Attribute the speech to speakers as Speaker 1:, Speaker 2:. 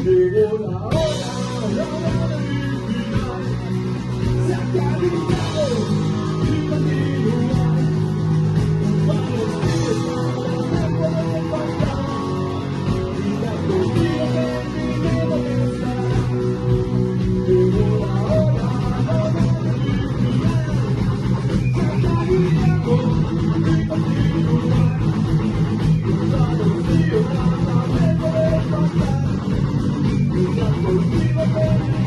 Speaker 1: Llegó la hora del final, se ha terminado y continuar. Para los días no pueden faltar, y la comida terminó de estar. Llegó la hora del final, se ha terminado y continuar. Para los días no pueden faltar. Contigo